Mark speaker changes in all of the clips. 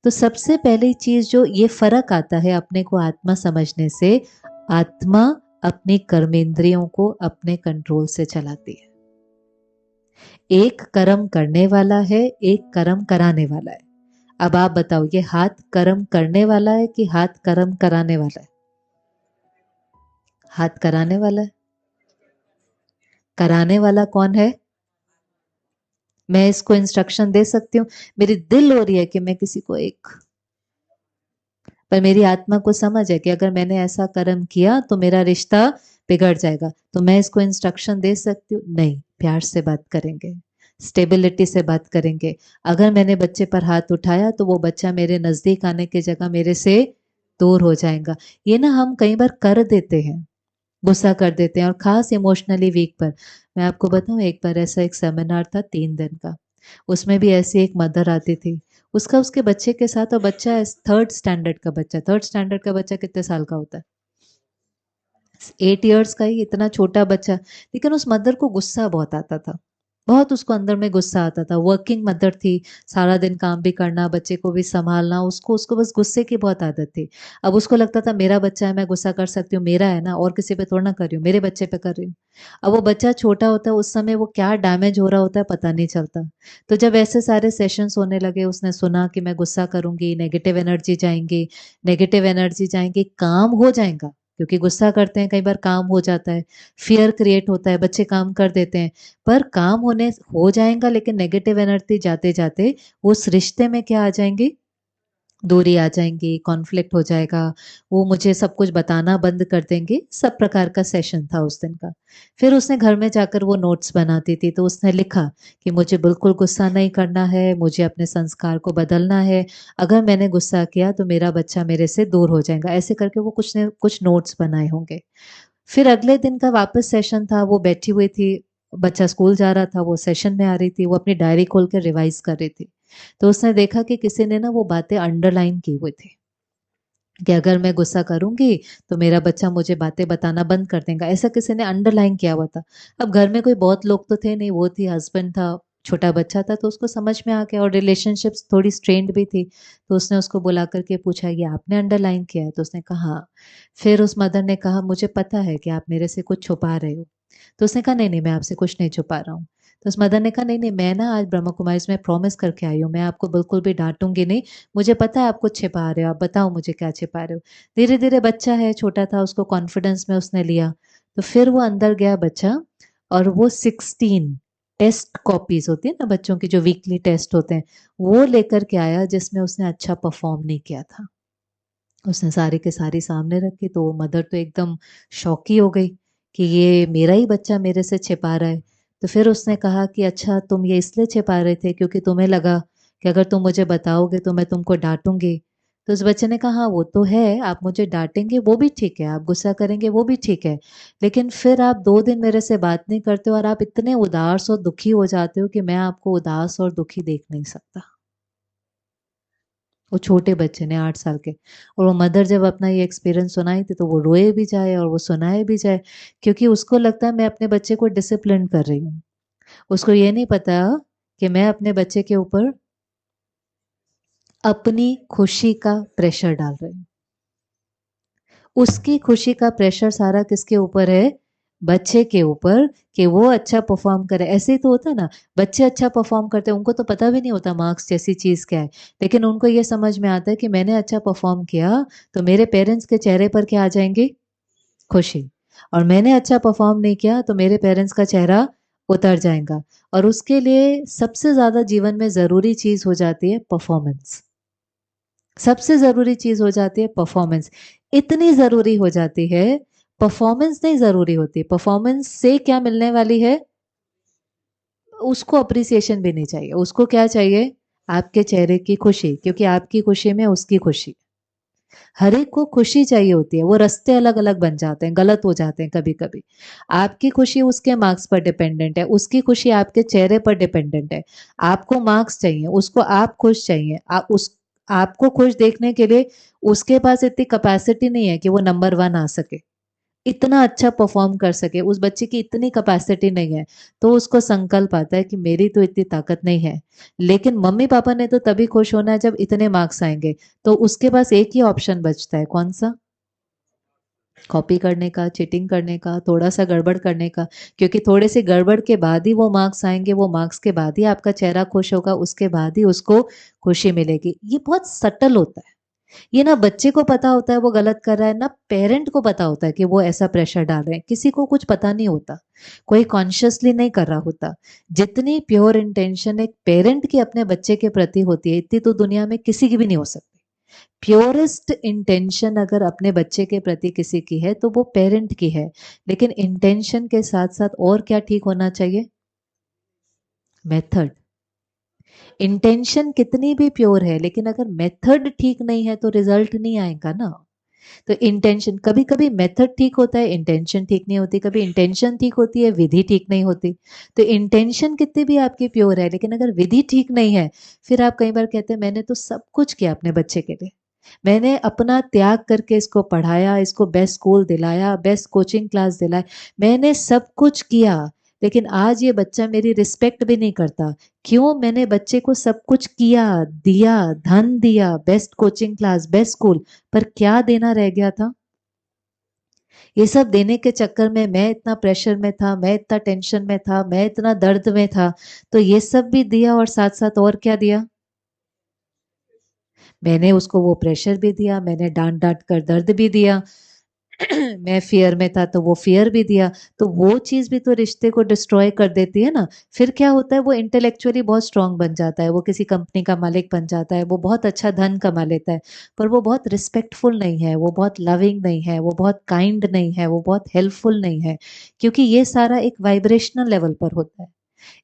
Speaker 1: तो सबसे पहली चीज जो ये फर्क आता है अपने को आत्मा समझने से, आत्मा अपनी कर्मेंद्रियों को अपने कंट्रोल से चलाती है। एक कर्म करने वाला है, एक कर्म कराने वाला है। अब आप बताओ, ये हाथ कर्म करने वाला है कि हाथ कर्म कराने वाला है? हाथ कराने वाला है। कराने वाला कौन है? मैं इसको इंस्ट्रक्शन दे सकती हूँ, मेरी दिल हो रही है कि मैं किसी को एक, पर मेरी आत्मा को समझ है कि अगर मैंने ऐसा कर्म किया तो मेरा रिश्ता बिगड़ जाएगा, तो मैं इसको इंस्ट्रक्शन दे सकती हूँ? नहीं, प्यार से बात करेंगे, स्टेबिलिटी से बात करेंगे। अगर मैंने बच्चे पर हाथ उठाया तो वो बच्चा मेरे नजदीक आने की जगह मेरे से दूर हो जाएगा। ये ना हम कई बार कर देते हैं, गुस्सा कर देते हैं, और खास इमोशनली वीक पर। मैं आपको बताऊं, एक बार ऐसा एक सेमिनार था 3 दिन का, उसमें भी ऐसी एक मदर आती थी, उसका उसके बच्चे के साथ, और बच्चा थर्ड स्टैंडर्ड का बच्चा, थर्ड स्टैंडर्ड का बच्चा कितने साल का होता है? 8 इयर्स का ही, इतना छोटा बच्चा। लेकिन उस मदर को गुस्सा बहुत आता था, बहुत उसको अंदर में गुस्सा आता था। वर्किंग मदर थी, सारा दिन काम भी करना, बच्चे को भी संभालना, उसको उसको बस गुस्से की बहुत आदत थी। अब उसको लगता था मेरा बच्चा है, मैं गुस्सा कर सकती हूँ, मेरा है ना, और किसी पे थोड़ा ना कर रही हूँ, मेरे बच्चे पे कर रही हूँ। अब वो बच्चा छोटा होता है, उस समय वो क्या डैमेज हो रहा होता है पता नहीं चलता। तो जब ऐसे सारे सेशंस होने लगे, उसने सुना कि मैं गुस्सा करूंगी नेगेटिव एनर्जी जाएंगी, नेगेटिव एनर्जी जाएंगी, काम हो जाएगा, क्योंकि गुस्सा करते हैं कई बार काम हो जाता है, फियर क्रिएट होता है, बच्चे काम कर देते हैं, पर काम होने हो जाएगा, लेकिन नेगेटिव एनर्जी जाते जाते उस रिश्ते में क्या आ जाएंगी? दूरी आ जाएंगी, कॉन्फ्लिक्ट हो जाएगा, वो मुझे सब कुछ बताना बंद कर देंगे। सब प्रकार का सेशन था उस दिन का। फिर उसने घर में जाकर वो नोट्स बनाती थी, तो उसने लिखा कि मुझे बिल्कुल गुस्सा नहीं करना है, मुझे अपने संस्कार को बदलना है, अगर मैंने गुस्सा किया तो मेरा बच्चा मेरे से दूर हो जाएगा, ऐसे करके वो कुछ ने कुछ नोट्स बनाए होंगे। फिर अगले दिन का वापस सेशन था, वो बैठी हुई थी, बच्चा स्कूल जा रहा था, वो सेशन में आ रही थी, वो अपनी डायरी खोल कर रिवाइज कर रही थी। तो उसने देखा कि किसी ने ना वो बातें अंडरलाइन की हुई थी, कि अगर मैं गुस्सा करूंगी तो मेरा बच्चा मुझे बातें बताना बंद कर देगा, ऐसा किसी ने अंडरलाइन किया हुआ था। अब घर में कोई बहुत लोग तो थे नहीं, वो थी, हस्बैंड था, छोटा बच्चा था, तो उसको समझ में आ गया, और रिलेशनशिप्स थोड़ी स्ट्रेन्ड भी थी। तो उसने उसको बुला करके पूछा, ये आपने अंडरलाइन किया है? तो उसने कहा हाँ। फिर उस मदर ने कहा, मुझे पता है कि आप मेरे से कुछ छुपा रहे हो। तो उसने कहा नहीं नहीं, मैं आपसे कुछ नहीं छुपा रहा हूँ। तो उस मदर ने कहा नहीं नहीं, मैं ना आज ब्रह्मा कुमारी में प्रॉमिस करके आई हूँ, मैं आपको बिल्कुल भी डांटूंगी नहीं, मुझे पता है आप कुछ छिपा रहे हो, आप बताओ मुझे क्या छिपा रहे हो। धीरे धीरे, बच्चा है, छोटा था, उसको कॉन्फिडेंस में उसने लिया। तो फिर वो अंदर गया बच्चा, और वो 16 टेस्ट कॉपीज होती है ना बच्चों की, जो वीकली टेस्ट होते हैं, वो लेकर के आया, जिसमें उसने अच्छा परफॉर्म नहीं किया था। उसने सारी के सारी सामने रखी, तो मदर तो एकदम शौकी हो गई कि ये मेरा ही बच्चा मेरे से छिपा रहा है। तो फिर उसने कहा कि अच्छा, तुम ये इसलिए छिपा रहे थे क्योंकि तुम्हें लगा कि अगर तुम मुझे बताओगे तो मैं तुमको डांटूंगी। तो उस बच्चे ने कहा हाँ वो तो है, आप मुझे डांटेंगे वो भी ठीक है, आप गुस्सा करेंगे वो भी ठीक है, लेकिन फिर आप 2 दिन मेरे से बात नहीं करते हो, और आप इतने उदास और दुखी हो जाते हो कि मैं आपको उदास और दुखी देख नहीं सकता। वो छोटे बच्चे ने, 8 साल के। और वो मदर जब अपना ये एक्सपीरियंस सुनाई थी, तो वो रोए भी जाए और वो सुनाए भी जाए, क्योंकि उसको लगता है मैं अपने बच्चे को डिसिप्लिन कर रही हूँ। उसको ये नहीं पता कि मैं अपने बच्चे के ऊपर अपनी खुशी का प्रेशर डाल रही हूँ। उसकी खुशी का प्रेशर सारा किसके ऊपर है? बच्चे के ऊपर, कि वो अच्छा परफॉर्म करे। ऐसे ही तो होता है ना, बच्चे अच्छा परफॉर्म करते हैं, उनको तो पता भी नहीं होता मार्क्स जैसी चीज क्या है, लेकिन उनको ये समझ में आता है कि मैंने अच्छा परफॉर्म किया तो मेरे पेरेंट्स के चेहरे पर क्या आ जाएंगे? खुशी। और मैंने अच्छा परफॉर्म नहीं किया तो मेरे पेरेंट्स का चेहरा उतर जाएगा। और उसके लिए सबसे ज्यादा जीवन में जरूरी चीज हो जाती है परफॉर्मेंस। सबसे जरूरी चीज हो जाती है परफॉर्मेंस। इतनी जरूरी हो जाती है, परफॉर्मेंस नहीं जरूरी होती, परफॉर्मेंस से क्या मिलने वाली है? उसको अप्रिसिएशन भी नहीं चाहिए, उसको क्या चाहिए? आपके चेहरे की खुशी, क्योंकि आपकी खुशी में उसकी खुशी। हर एक को खुशी चाहिए होती है, वो रास्ते अलग अलग बन जाते हैं, गलत हो जाते हैं कभी कभी। आपकी खुशी उसके मार्क्स पर डिपेंडेंट है, उसकी खुशी आपके चेहरे पर डिपेंडेंट है। आपको मार्क्स चाहिए, उसको आप खुश चाहिए, आपको खुश देखने के लिए उसके पास इतनी कैपेसिटी नहीं है कि वो नंबर 1 आ सके। इतना अच्छा परफॉर्म कर सके, उस बच्चे की इतनी कैपेसिटी नहीं है, तो उसको संकल्प आता है कि मेरी तो इतनी ताकत नहीं है। लेकिन मम्मी पापा ने तो तभी खुश होना है जब इतने मार्क्स आएंगे, तो उसके पास एक ही ऑप्शन बचता है, कौन सा? कॉपी करने का, चीटिंग करने का, थोड़ा सा गड़बड़ करने का। क्योंकि थोड़े से गड़बड़ के बाद ही वो मार्क्स आएंगे, वो मार्क्स के बाद ही आपका चेहरा खुश होगा, उसके बाद ही उसको खुशी मिलेगी। ये बहुत सटल होता है। ये ना बच्चे को पता होता है वो गलत कर रहा है, ना पेरेंट को पता होता है कि वो ऐसा प्रेशर डाल रहे हैं, किसी को कुछ पता नहीं होता, कोई कॉन्शियसली नहीं कर रहा होता। जितनी प्योर इंटेंशन एक पेरेंट की अपने बच्चे के प्रति होती है, इतनी तो दुनिया में किसी की भी नहीं हो सकती। प्योरेस्ट इंटेंशन अगर अपने बच्चे के प्रति किसी की है तो वो पेरेंट की है। लेकिन इंटेंशन के साथ साथ और क्या ठीक होना चाहिए? मेथड। इंटेंशन कितनी भी प्योर है, लेकिन अगर मेथड ठीक नहीं है तो रिजल्ट नहीं आएगा ना। तो इंटेंशन, कभी कभी मेथड ठीक होता है, इंटेंशन ठीक नहीं होती, कभी इंटेंशन ठीक होती है, विधि ठीक नहीं होती। तो इंटेंशन कितनी भी आपकी प्योर है, लेकिन अगर विधि ठीक नहीं है, फिर आप कई बार कहते हैं मैंने तो सब कुछ किया अपने बच्चे के लिए, मैंने अपना त्याग करके इसको पढ़ाया, इसको बेस्ट स्कूल दिलाया, बेस्ट कोचिंग क्लास दिलाया, मैंने सब कुछ किया, लेकिन आज ये बच्चा मेरी रिस्पेक्ट भी नहीं करता। क्यों? मैंने बच्चे को सब कुछ किया, दिया, धन दिया, best coaching class, best school, पर क्या देना रह गया था? ये सब देने के चक्कर में मैं इतना प्रेशर में था, मैं इतना टेंशन में था, मैं इतना दर्द में था, तो ये सब भी दिया और साथ साथ और क्या दिया? मैंने उसको वो प्रेशर भी दिया, मैंने डांट डांट कर दर्द भी दिया। मैं फियर में था तो वो फियर भी दिया। तो वो चीज भी तो रिश्ते को डिस्ट्रॉय कर देती है ना। फिर क्या होता है, वो इंटेलेक्चुअली बहुत स्ट्रांग बन जाता है, वो किसी कंपनी का मालिक बन जाता है, वो बहुत अच्छा धन कमा लेता है, पर वो बहुत रिस्पेक्टफुल नहीं है, वो बहुत लविंग नहीं है, वो बहुत काइंड नहीं है, वो बहुत हेल्पफुल नहीं है। क्योंकि ये सारा एक वाइब्रेशनल लेवल पर होता है।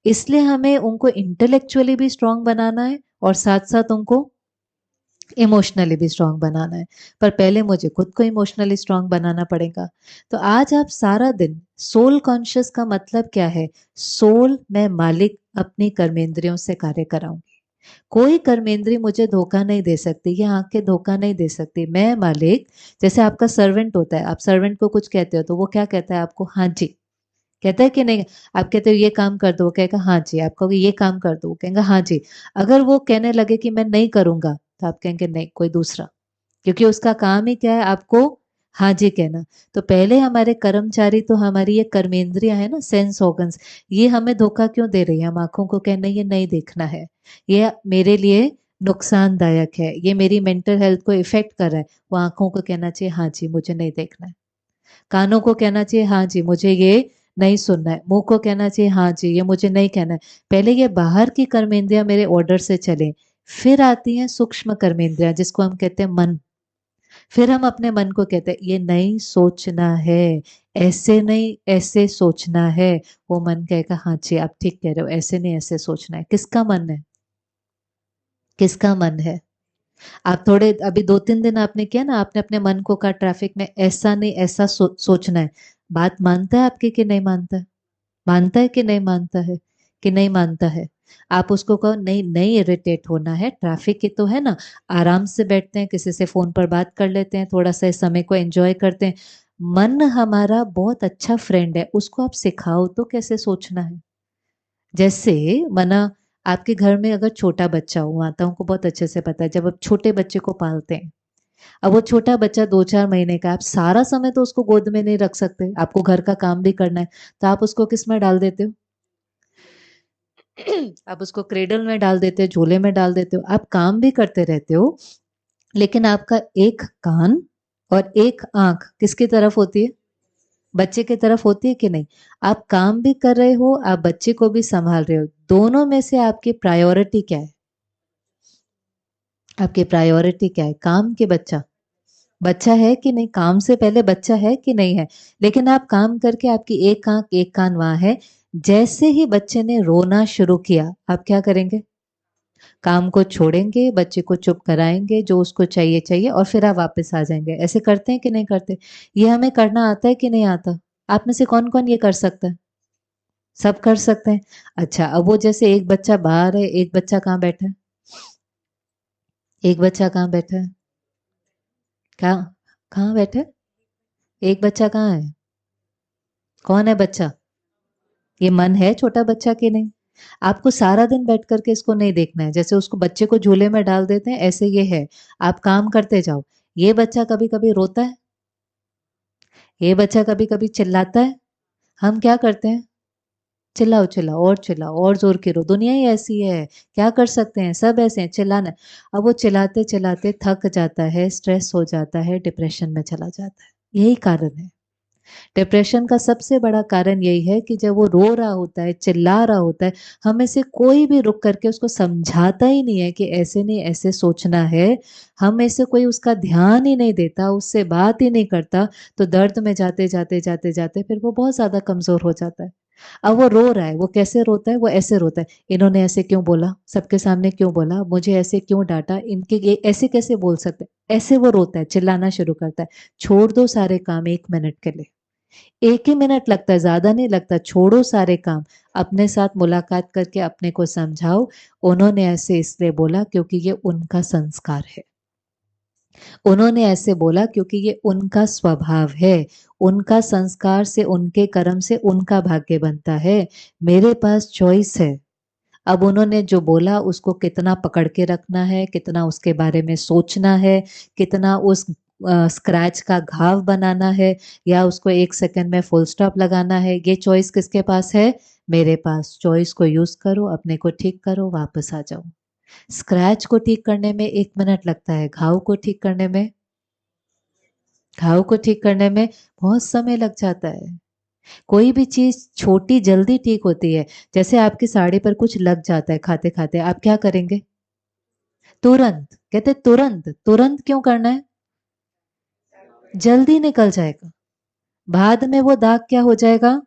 Speaker 1: इसलिए हमें उनको इंटेलेक्चुअली भी स्ट्रांग बनाना है और साथ साथ उनको इमोशनली भी स्ट्रांग बनाना है। पर पहले मुझे खुद को इमोशनली स्ट्रांग बनाना पड़ेगा। तो आज आप सारा दिन, सोल कॉन्शियस का मतलब क्या है? सोल मैं मालिक अपनी कर्मेंद्रियों से कार्य कराऊंगी। कोई कर्मेंद्री मुझे धोखा नहीं दे सकती, ये आंखें धोखा नहीं दे सकती, मैं मालिक। जैसे आपका सर्वेंट होता है, आप सर्वेंट को कुछ कहते हो तो वो क्या कहता है आपको? हाँ जी। कहता है कि नहीं? आप कहते हो ये काम कर दो, वो कहेगा हाँ जी। आप कहोगे ये काम कर दो, वो कहेगा हाँ जी। अगर वो कहने लगे कि मैं नहीं करूंगा, तो आप कहेंगे नहीं, कोई दूसरा। क्योंकि उसका काम ही क्या है? आपको हाँ जी कहना। तो पहले हमारे कर्मचारी, तो हमारी ये कर्मेंद्रियां है ना, सेंस ऑर्गन्स, ये हमें धोखा क्यों दे रही है? हम आंखों को कहना ये नहीं देखना है, ये मेरे लिए नुकसानदायक है, ये मेरी मेंटल हेल्थ को इफेक्ट कर रहा है, वो आंखों को कहना चाहिए हाँ जी मुझे नहीं देखना है। कानों को कहना चाहिए हाँ जी मुझे ये नहीं सुनना है। मुंह को कहना चाहिए हाँ जी ये मुझे नहीं कहना है। पहले ये बाहर की कर्मेंद्रियां मेरे ऑर्डर से चले, फिर आती हैं सूक्ष्म कर्मेंद्रियां जिसको हम कहते हैं मन। फिर हम अपने मन को कहते हैं ये नहीं सोचना है, ऐसे नहीं ऐसे सोचना है। वो मन कहेगा हाँ जी आप ठीक कह रहे हो, ऐसे नहीं ऐसे सोचना है। किसका मन है? किसका मन है? आप थोड़े अभी 2-3 दिन आपने किया ना, आपने अपने मन को कहा ट्रैफिक में ऐसा नहीं ऐसा सोचना है। बात मानता है आपकी कि नहीं मानता है? मानता है कि नहीं मानता है? कि नहीं मानता है? आप उसको कहो नहीं नहीं इरिटेट होना है, ट्रैफिक ही तो है ना, आराम से बैठते हैं, किसी से फोन पर बात कर लेते हैं, थोड़ा सा इस समय को एंजॉय करते हैं। मन हमारा बहुत अच्छा फ्रेंड है, उसको आप सिखाओ तो कैसे सोचना है। जैसे मना, आपके घर में अगर छोटा बच्चा हो, माताओं को बहुत अच्छे से पता है, जब आप छोटे बच्चे को पालते हैं, अब वो छोटा बच्चा 2-4 महीने का, आप सारा समय तो उसको गोद में नहीं रख सकते, आपको घर का काम भी करना है, तो आप उसको किस में डाल देते हो? आप उसको क्रेडल में डाल देते हो, झोले में डाल देते हो, आप काम भी करते रहते हो, लेकिन आपका एक कान और एक आंख किसकी तरफ होती है? बच्चे की तरफ होती है कि नहीं? आप काम भी कर रहे हो, आप बच्चे को भी संभाल रहे हो, दोनों में से आपकी प्रायोरिटी क्या है? आपकी प्रायोरिटी क्या है, काम के बच्चा? बच्चा है कि नहीं? काम से पहले बच्चा है कि नहीं है? लेकिन आप काम करके आपकी एक आंख एक कान वहां है। जैसे ही बच्चे ने रोना शुरू किया, आप क्या करेंगे? काम को छोड़ेंगे, बच्चे को चुप कराएंगे, जो उसको चाहिए चाहिए, और फिर आप वापस आ जाएंगे। ऐसे करते हैं कि नहीं करते? ये हमें करना आता है कि नहीं आता? आप में से कौन कौन ये कर सकता है? सब कर सकते हैं। अच्छा, अब वो जैसे एक बच्चा बाहर है, एक बच्चा कहाँ बैठा है? एक बच्चा कहाँ बैठा है? कहाँ? कहाँ बैठा है? एक बच्चा कहाँ है? कौन है बच्चा? ये मन है छोटा बच्चा कि नहीं? आपको सारा दिन बैठ करके इसको नहीं देखना है। जैसे उसको बच्चे को झूले में डाल देते हैं, ऐसे ये है। आप काम करते जाओ। ये बच्चा कभी कभी रोता है, ये बच्चा कभी कभी चिल्लाता है। हम क्या करते हैं? चिल्लाओ चिल्लाओ और चिल्लाओ और जोर की रो, दुनिया ही ऐसी है। क्या कर सकते हैं, सब ऐसे हैं, चिल्लाना। अब वो चिल्लाते चिल्लाते थक जाता है, स्ट्रेस हो जाता है, डिप्रेशन में चला जाता है। यही कारण है। डिप्रेशन का सबसे बड़ा कारण यही है कि जब वो रो रहा होता है, चिल्ला रहा होता है, हम में से कोई भी रुक करके उसको समझाता ही नहीं है कि ऐसे नहीं, ऐसे सोचना है। हम में से कोई उसका ध्यान ही नहीं देता, उससे बात ही नहीं करता। तो दर्द में जाते जाते जाते जाते फिर वो बहुत ज्यादा कमजोर हो जाता है। अब वो रो रहा है, वो कैसे रोता है? वो ऐसे रोता है, इन्होंने ऐसे क्यों बोला, सबके सामने क्यों बोला, मुझे ऐसे क्यों डांटा, इनके ये ऐसे कैसे बोल सकते हैं? ऐसे वो रोता है, चिल्लाना शुरू करता है। छोड़ दो सारे काम 1 मिनट के लिए। 1 ही मिनट लगता है, ज्यादा नहीं लगता। छोड़ो सारे काम, अपने साथ मुलाकात करके अपने को समझाओ, उन्होंने ऐसे इसलिए बोला क्योंकि ये उनका संस्कार है। उन्होंने ऐसे बोला क्योंकि ये उनका स्वभाव है। उनका संस्कार से, उनके कर्म से उनका भाग्य बनता है। मेरे पास चॉइस है। अब उन्होंने जो बोला उसको कितना पकड़ के रखना है, कितना उसके बारे में सोचना है, कितना उस स्क्रैच का घाव बनाना है, या उसको 1 सेकंड में फुल स्टॉप लगाना है, ये चॉइस किसके पास है? मेरे पास। चॉइस को यूज करो, अपने को ठीक करो, वापस आ जाओ। स्क्रैच को ठीक करने में 1 मिनट लगता है, घाव को ठीक करने में बहुत समय लग जाता है। कोई भी चीज छोटी जल्दी ठीक होती है। जैसे आपकी साड़ी पर कुछ लग जाता है खाते खाते, आप क्या करेंगे? तुरंत कहते, तुरंत तुरंत क्यों करना है? जल्दी निकल जाएगा। बाद में वो दाग क्या हो जाएगा?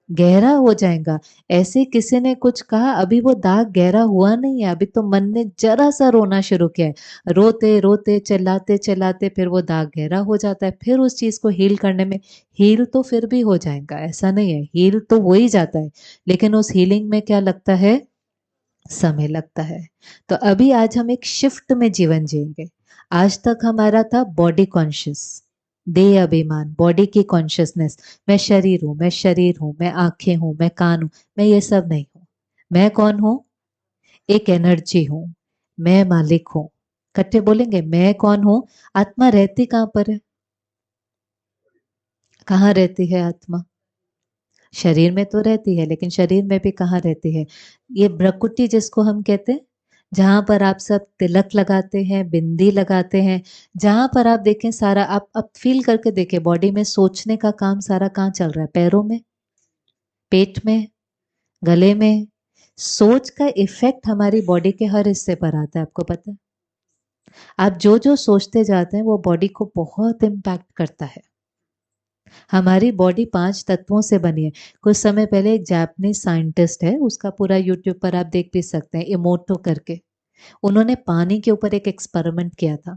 Speaker 1: गहरा हो जाएगा। ऐसे किसी ने कुछ कहा, अभी वो दाग गहरा हुआ नहीं है, अभी तो मन ने जरा सा रोना शुरू किया है। रोते रोते चिल्लाते चिल्लाते फिर वो दाग गहरा हो जाता है। फिर उस चीज को हील करने में, हील तो फिर भी हो जाएगा, ऐसा नहीं है, हील तो हो ही जाता है। लेकिन उस हीलिंग में क्या लगता है? समय लगता है। तो अभी आज हम एक शिफ्ट में जीवन जिएंगे। आज तक हमारा था बॉडी कॉन्शियस, देह अभिमान, बॉडी की कॉन्शियसनेस। मैं शरीर हूं, मैं शरीर हूं, मैं आंखें हूं, मैं कान हूं। मैं ये सब नहीं हूं। मैं कौन हूं? एक एनर्जी हूं। मैं मालिक हूं। इकट्ठे बोलेंगे, मैं कौन हूं? आत्मा रहती कहां पर है? कहाँ रहती है आत्मा? शरीर में तो रहती है, लेकिन शरीर में भी कहाँ रहती है? ये भ्रकुटी जिसको हम कहते हैं, जहां पर आप सब तिलक लगाते हैं, बिंदी लगाते हैं, जहां पर आप देखें सारा, आप फील करके देखें, बॉडी में सोचने का काम सारा कहाँ चल रहा है? पैरों में, पेट में, गले में। सोच का इफेक्ट हमारी बॉडी के हर हिस्से पर आता है, आपको पता है? आप जो जो सोचते जाते हैं वो बॉडी को बहुत इम्पैक्ट करता है। हमारी बॉडी 5 तत्वों से बनी है। कुछ समय पहले एक जापानीज साइंटिस्ट है, उसका पूरा यूट्यूब पर आप देख भी सकते हैं, इमोटो करके। उन्होंने पानी के ऊपर एक एक्सपेरिमेंट किया था।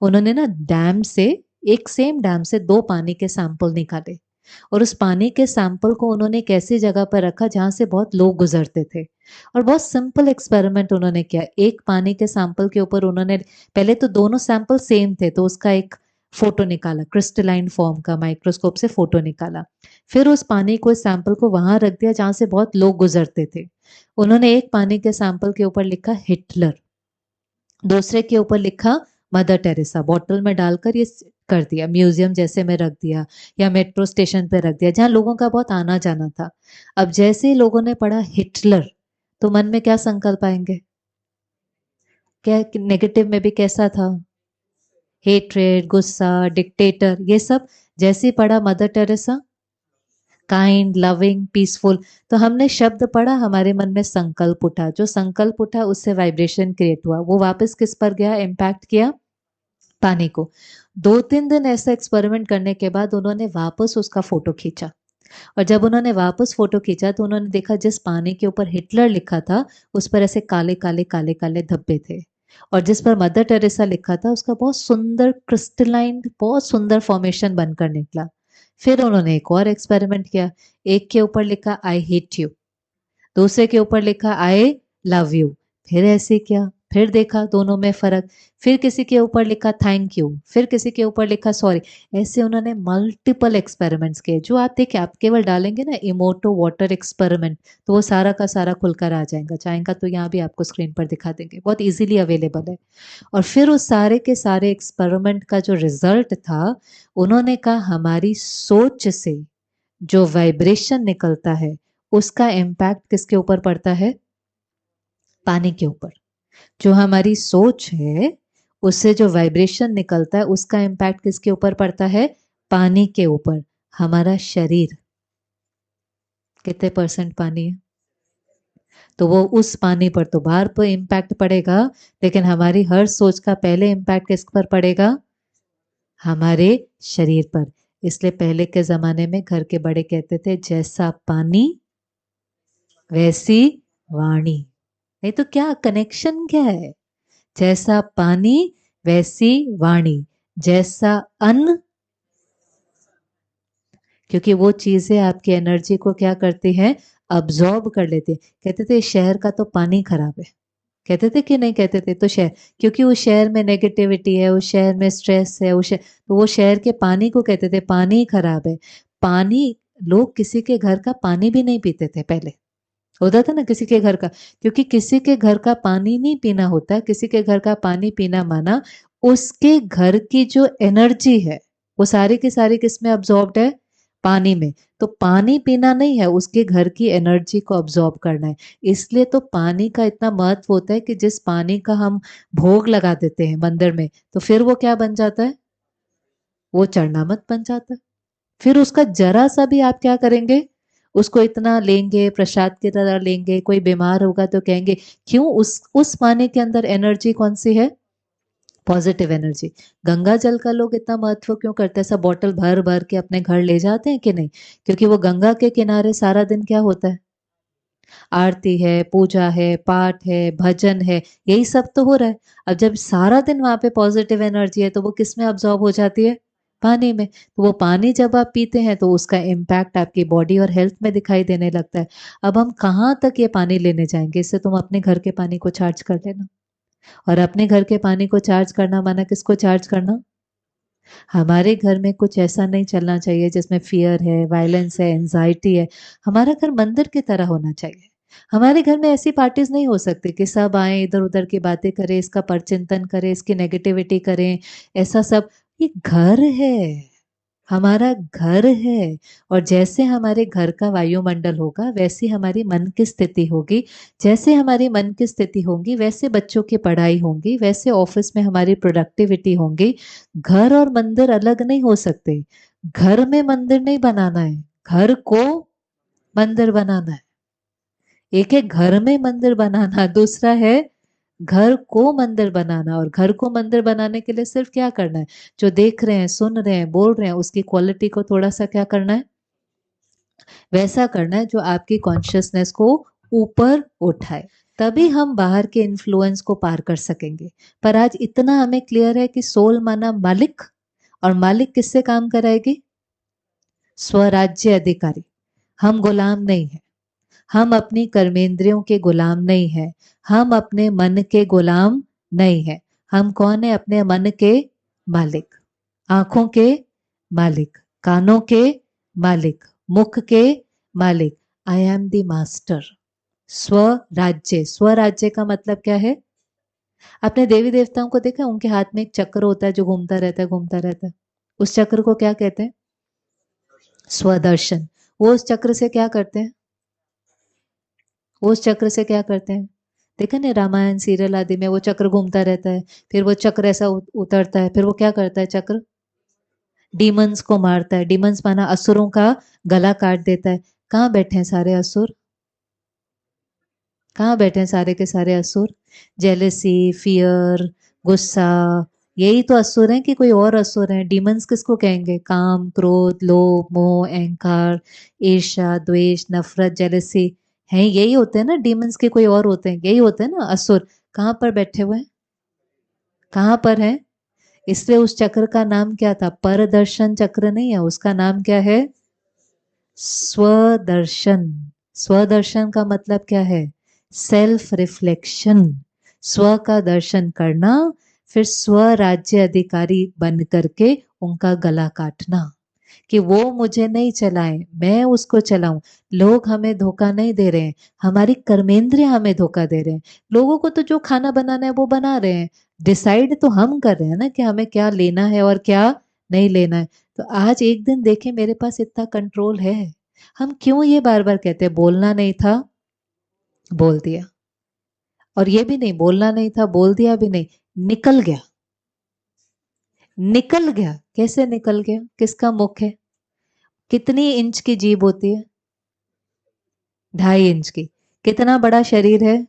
Speaker 1: उन्होंने ना डैम से, एक सेम डैम से 2 पानी के सैंपल निकाले, और उस पानी के सैंपल को उन्होंने एक ऐसी जगह पर रखा जहां से बहुत लोग गुजरते थे। और बहुत सिंपल एक्सपेरिमेंट उन्होंने किया। एक पानी के सैंपल के ऊपर उन्होंने, पहले तो दोनों सैंपल सेम थे, तो उसका एक फोटो निकाला, क्रिस्टलाइन फॉर्म का, माइक्रोस्कोप से फोटो निकाला। फिर उस पानी को, इस सैंपल को वहां रख दिया जहां से बहुत लोग गुजरते थे। उन्होंने एक पानी के सैंपल के ऊपर लिखा हिटलर, दूसरे के ऊपर लिखा मदर टेरेसा, बॉटल में डालकर ये कर दिया, म्यूजियम जैसे में रख दिया, या मेट्रो स्टेशन पे रख दिया जहां लोगों का बहुत आना जाना था। अब जैसे ही लोगों ने पढ़ा हिटलर, तो मन में क्या संकल्प आएंगे? क्या नेगेटिव में भी कैसा था? हेट्रेड, गुस्सा, डिक्टेटर, ये सब। जैसे ही पढ़ा mother Teresa, kind, loving, peaceful, तो हमने शब्द पढ़ा, हमारे मन में संकल्प उठा, जो संकल्प उठा उससे वाइब्रेशन क्रिएट हुआ, वो वापस किस पर गया, इम्पैक्ट किया? पानी को। 2-3 दिन ऐसा एक्सपेरिमेंट करने के बाद उन्होंने वापस उसका फोटो खींचा, और जब उन्होंने वापस फोटो खींचा तो उन्होंने देखा जिस पानी के ऊपर हिटलर लिखा था, उस पर ऐसे काले काले काले काले धब्बे थे। और जिस पर मदर टेरेसा लिखा था, उसका बहुत सुंदर क्रिस्टलाइन, बहुत सुंदर फॉर्मेशन बनकर निकला। फिर उन्होंने एक और एक्सपेरिमेंट किया। एक के ऊपर लिखा आई हेट यू, दूसरे के ऊपर लिखा आई लव यू। फिर ऐसे किया, फिर देखा दोनों में फर्क, फिर किसी के ऊपर लिखा थैंक यू, फिर किसी के ऊपर लिखा सॉरी। ऐसे उन्होंने मल्टीपल एक्सपेरिमेंट्स किए। जो आप देखिए, आप केवल डालेंगे ना इमोटो वाटर एक्सपेरिमेंट, तो वो सारा का सारा खुलकर आ जाएगा। चाहेगा तो यहाँ भी आपको स्क्रीन पर दिखा देंगे, बहुत इजीली अवेलेबल है। और फिर उस सारे के सारे एक्सपेरिमेंट का जो रिजल्ट था, उन्होंने कहा हमारी सोच से जो वाइब्रेशन निकलता है उसका इम्पैक्ट किसके ऊपर पड़ता है? पानी के ऊपर। जो हमारी सोच है उससे जो वाइब्रेशन निकलता है उसका इम्पैक्ट किसके ऊपर पड़ता है? पानी के ऊपर। हमारा शरीर कितने परसेंट पानी है? तो वो उस पानी पर तो बाहर पर इम्पैक्ट पड़ेगा, लेकिन हमारी हर सोच का पहले इम्पैक्ट किस पर पड़ेगा? हमारे शरीर पर। इसलिए पहले के जमाने में घर के बड़े कहते थे, जैसा पानी वैसी वाणी। नहीं तो क्या कनेक्शन क्या है? जैसा पानी वैसी वाणी, जैसा अन्न, क्योंकि वो चीजें आपकी एनर्जी को क्या करती हैं? अब्जॉर्ब कर लेते हैं। कहते थे शहर का तो पानी खराब है, कहते थे कि नहीं कहते थे? तो शहर, क्योंकि उस शहर में नेगेटिविटी है, उस शहर में स्ट्रेस है, तो वो शहर के पानी को कहते थे पानी खराब है। पानी, लोग किसी के घर का पानी भी नहीं पीते थे पहले। होता था ना किसी के घर का, क्योंकि किसी के घर का पानी नहीं पीना होता। किसी के घर का पानी पीना माना उसके घर की जो एनर्जी है वो सारी की सारी किस में अब्सॉर्ब्ड है? पानी में। तो पानी पीना नहीं है, उसके घर की एनर्जी को अब्सॉर्ब करना है। इसलिए तो पानी का इतना महत्व होता है कि जिस पानी का हम भोग लगा देते हैं मंदिर में, तो फिर वो क्या बन जाता है? वो चरणामृत बन जाता है। फिर उसका जरा सा भी आप क्या करेंगे? उसको इतना लेंगे, प्रसाद की तरह लेंगे। कोई बीमार होगा तो कहेंगे क्यों? उस पानी के अंदर एनर्जी कौन सी है? Positive energy. गंगा जल का लोग इतना महत्व क्यों करते हैं? सब बॉटल भर भर के अपने घर ले जाते हैं कि नहीं? क्योंकि वो गंगा के किनारे सारा दिन क्या होता है? आरती है, पूजा है, पाठ है, भजन है, यही सब तो हो रहा है। अब जब सारा दिन वहां पे पॉजिटिव एनर्जी है तो वो किस में अब्सॉर्ब हो जाती है? पानी में। तो वो पानी जब आप पीते हैं तो उसका इम्पैक्ट आपकी बॉडी और हेल्थ में दिखाई देने लगता है। अब हम कहाँ तक ये पानी लेने जाएंगे? इससे तुम अपने घर के पानी को चार्ज कर लेना। और अपने घर के पानी को चार्ज करना माना किसको चार्ज करना? हमारे घर में कुछ ऐसा नहीं चलना चाहिए जिसमें फियर है, वायलेंस है, एंजाइटी है। हमारा घर मंदिर की तरह होना चाहिए। हमारे घर में ऐसी पार्टीज नहीं हो सकती कि सब आए इधर उधर की बातें करें, इसका परचिंतन करें, इसकी नेगेटिविटी करें। ऐसा सब, ये घर है, हमारा घर है। और जैसे हमारे घर का वायुमंडल होगा वैसी हमारी मन की स्थिति होगी। जैसे हमारी मन की स्थिति होगी वैसे बच्चों की पढ़ाई होगी, वैसे ऑफिस में हमारी प्रोडक्टिविटी होगी। घर और मंदिर अलग नहीं हो सकते। घर में मंदिर नहीं बनाना है, घर को मंदिर बनाना है। एक है घर में मंदिर बनाना, दूसरा है घर को मंदिर बनाना। और घर को मंदिर बनाने के लिए सिर्फ क्या करना है? जो देख रहे हैं, सुन रहे हैं, बोल रहे हैं, उसकी क्वालिटी को थोड़ा सा क्या करना है? वैसा करना है जो आपकी कॉन्शियसनेस को ऊपर उठाए। तभी हम बाहर के इन्फ्लुएंस को पार कर सकेंगे। पर आज इतना हमें क्लियर है कि सोल माना मालिक, और मालिक किससे काम कराएगी? स्वराज्य अधिकारी। हम गुलाम नहीं है, हम अपनी कर्मेंद्रियों के गुलाम नहीं है, हम अपने मन के गुलाम नहीं है। हम कौन है? अपने मन के मालिक, आंखों के मालिक, कानों के मालिक, मुख के मालिक। I am the master. स्वराज्य, स्वराज्य का मतलब क्या है? अपने देवी देवताओं को देखा, उनके हाथ में एक चक्र होता है जो घूमता रहता है, घूमता रहता है। उस चक्र को क्या कहते हैं? स्वदर्शन। वो उस चक्र से क्या करते हैं? वो उस चक्र से क्या करते हैं? देखा ना रामायण सीरियल आदि में, वो चक्र घूमता रहता है, फिर वो चक्र ऐसा उतरता है, फिर वो क्या करता है? चक्र डीमंस को मारता है। डीमंस माना असुरों का गला काट देता है। कहाँ बैठे हैं सारे असुर? कहाँ बैठे हैं सारे के सारे असुर? जेलेसी, फियर, गुस्सा, यही तो असुर हैं कि कोई और असुर हैं? डीमंस किसको कहेंगे? काम, क्रोध, लोभ, मोह, अहंकार, ईर्ष्या, द्वेष, नफरत, जेलेसी, हैं यही होते हैं ना डीमंस के? कोई और होते हैं? यही होते हैं ना असुर। कहाँ पर बैठे हुए हैं? कहाँ पर हैं? इसलिए उस चक्र का नाम क्या था? परदर्शन चक्र नहीं है, उसका नाम क्या है? स्वदर्शन। स्वदर्शन का मतलब क्या है? Self reflection. स्व का दर्शन करना, फिर स्वराज्य अधिकारी बन करके उनका गला काटना कि वो मुझे नहीं चलाए, मैं उसको चलाऊं। लोग हमें धोखा नहीं दे रहे हैं, हमारी कर्मेंद्रिय हमें धोखा दे रहे हैं। लोगों को तो जो खाना बनाना है वो बना रहे हैं, डिसाइड तो हम कर रहे हैं ना कि हमें क्या लेना है और क्या नहीं लेना है। तो आज एक दिन देखें मेरे पास इतना कंट्रोल है। हम क्यों ये बार बार कहते हैं बोलना नहीं था, बोल दिया, और ये भी नहीं बोलना नहीं था, बोल दिया भी नहीं, निकल गया। निकल गया कैसे निकल गया? किसका मुख है? कितनी इंच की जीभ होती है? 2.5 इंच की। कितना बड़ा शरीर है?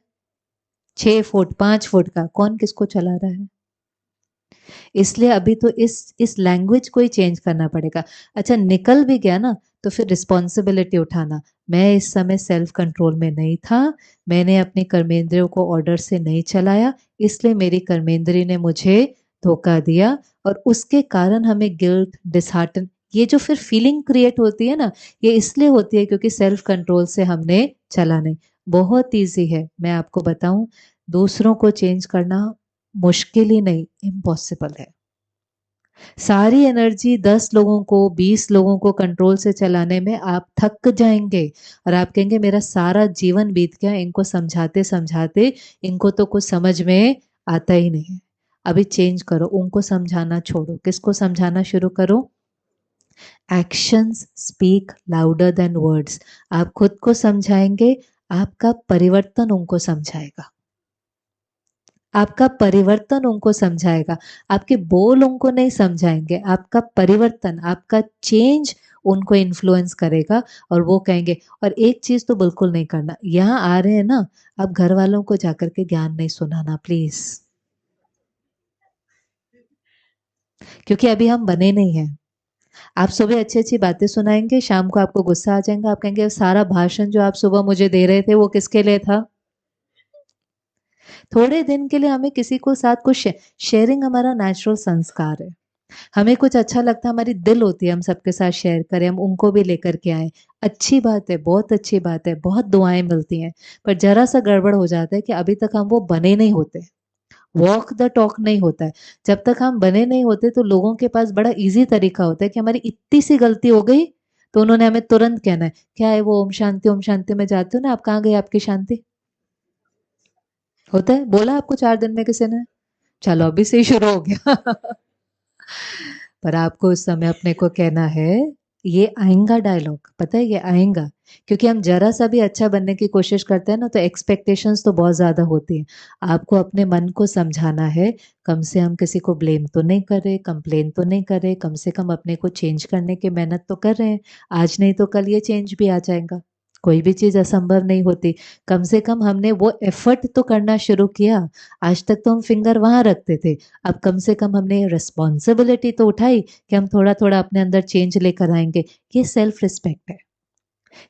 Speaker 1: 6 फुट 5 फुट का। कौन किसको चला रहा है? इसलिए अभी तो इस लैंग्वेज को ही चेंज करना पड़ेगा। अच्छा निकल भी गया ना, तो फिर रिस्पॉन्सिबिलिटी उठाना। मैं इस समय सेल्फ कंट्रोल में नहीं था, मैंने अपने कर्मेंद्रियों को ऑर्डर से नहीं चलाया, इसलिए मेरी कर्मेंद्रिय ने मुझे धोखा दिया। और उसके कारण हमें गिल्ट, डिसहार्टन, ये जो फिर फीलिंग क्रिएट होती है ना, ये इसलिए होती है क्योंकि सेल्फ कंट्रोल से हमने चला नहीं। बहुत ईजी है, मैं आपको बताऊं, दूसरों को चेंज करना मुश्किल ही नहीं, इम्पॉसिबल है। सारी एनर्जी 10 लोगों को, 20 लोगों को कंट्रोल से चलाने में आप थक जाएंगे और आप कहेंगे मेरा सारा जीवन बीत गया इनको समझाते समझाते, इनको तो कुछ समझ में आता ही नहीं है। अभी चेंज करो, उनको समझाना छोड़ो, किसको समझाना शुरू करो? Actions speak louder than words. आप खुद को समझाएंगे, आपका परिवर्तन उनको समझाएगा, आपका परिवर्तन उनको समझाएगा। आपके बोल उनको नहीं समझाएंगे, आपका परिवर्तन, आपका चेंज उनको इन्फ्लुएंस करेगा। और वो कहेंगे, और एक चीज तो बिल्कुल नहीं करना, यहाँ आ रहे हैं ना, अब घर वालों को जाकर के ज्ञान नहीं सुनाना प्लीज, क्योंकि अभी हम बने नहीं हैं। आप सुबह अच्छी अच्छी बातें सुनाएंगे, शाम को आपको गुस्सा आ जाएगा, आप कहेंगे सारा भाषण जो आप सुबह मुझे दे रहे थे वो किसके लिए था? थोड़े दिन के लिए हमें किसी को साथ कुछ शेयरिंग हमारा नेचुरल संस्कार है। हमें कुछ अच्छा लगता है, हमारी दिल होती है हम सबके साथ शेयर करें, हम उनको भी लेकर के आए। अच्छी बात है, बहुत अच्छी बात है, बहुत दुआएं मिलती हैं। पर जरा सा गड़बड़ हो जाता है कि अभी तक हम वो बने नहीं होते, वॉक द टॉक नहीं होता है। जब तक हम बने नहीं होते तो लोगों के पास बड़ा इजी तरीका होता है कि हमारी इतनी सी गलती हो गई तो उन्होंने हमें तुरंत कहना है, क्या है वो ओम शांति में जाते हो ना, आप कहाँ गए आपकी शांति? होता है, बोला आपको 4 दिन में किसी ने? चलो अभी से ही शुरू हो गया। पर आपको उस समय अपने को कहना है, ये आएगा डायलॉग, पता है ये आएगा, क्योंकि हम जरा सा भी अच्छा बनने की कोशिश करते हैं ना, तो एक्सपेक्टेशंस तो बहुत ज्यादा होती हैं। आपको अपने मन को समझाना है, कम से हम किसी को ब्लेम तो नहीं कर रहे, कंप्लेन तो नहीं कर रहे, कम से कम अपने को चेंज करने की मेहनत तो कर रहे हैं। आज नहीं तो कल ये चेंज भी आ जाएगा, कोई भी चीज असंभव नहीं होती। कम से कम हमने वो एफर्ट तो करना शुरू किया। आज तक तो हम फिंगर वहां रखते थे, अब कम से कम हमने रिस्पॉन्सिबिलिटी तो उठाई कि हम थोड़ा थोड़ा अपने अंदर चेंज लेकर आएंगे। ये सेल्फ रिस्पेक्ट है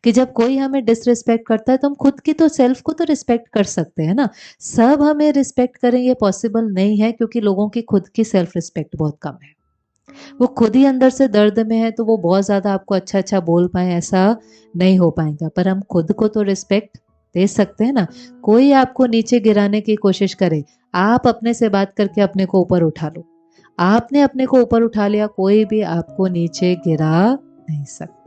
Speaker 1: कि जब कोई हमें डिसरिस्पेक्ट करता है तो हम खुद की तो सेल्फ को तो रिस्पेक्ट कर सकते हैं ना। सब हमें रिस्पेक्ट करें ये पॉसिबल नहीं है, क्योंकि लोगों की खुद की सेल्फ रिस्पेक्ट बहुत कम है। वो खुद ही अंदर से दर्द में है, तो वो बहुत ज्यादा आपको अच्छा अच्छा बोल पाए ऐसा नहीं हो पाएगा। पर हम खुद को तो रिस्पेक्ट दे सकते हैं ना। कोई आपको नीचे गिराने की कोशिश करे, आप अपने से बात करके अपने को ऊपर उठा लो। आपने अपने को ऊपर उठा लिया, कोई भी आपको नीचे गिरा नहीं सकता।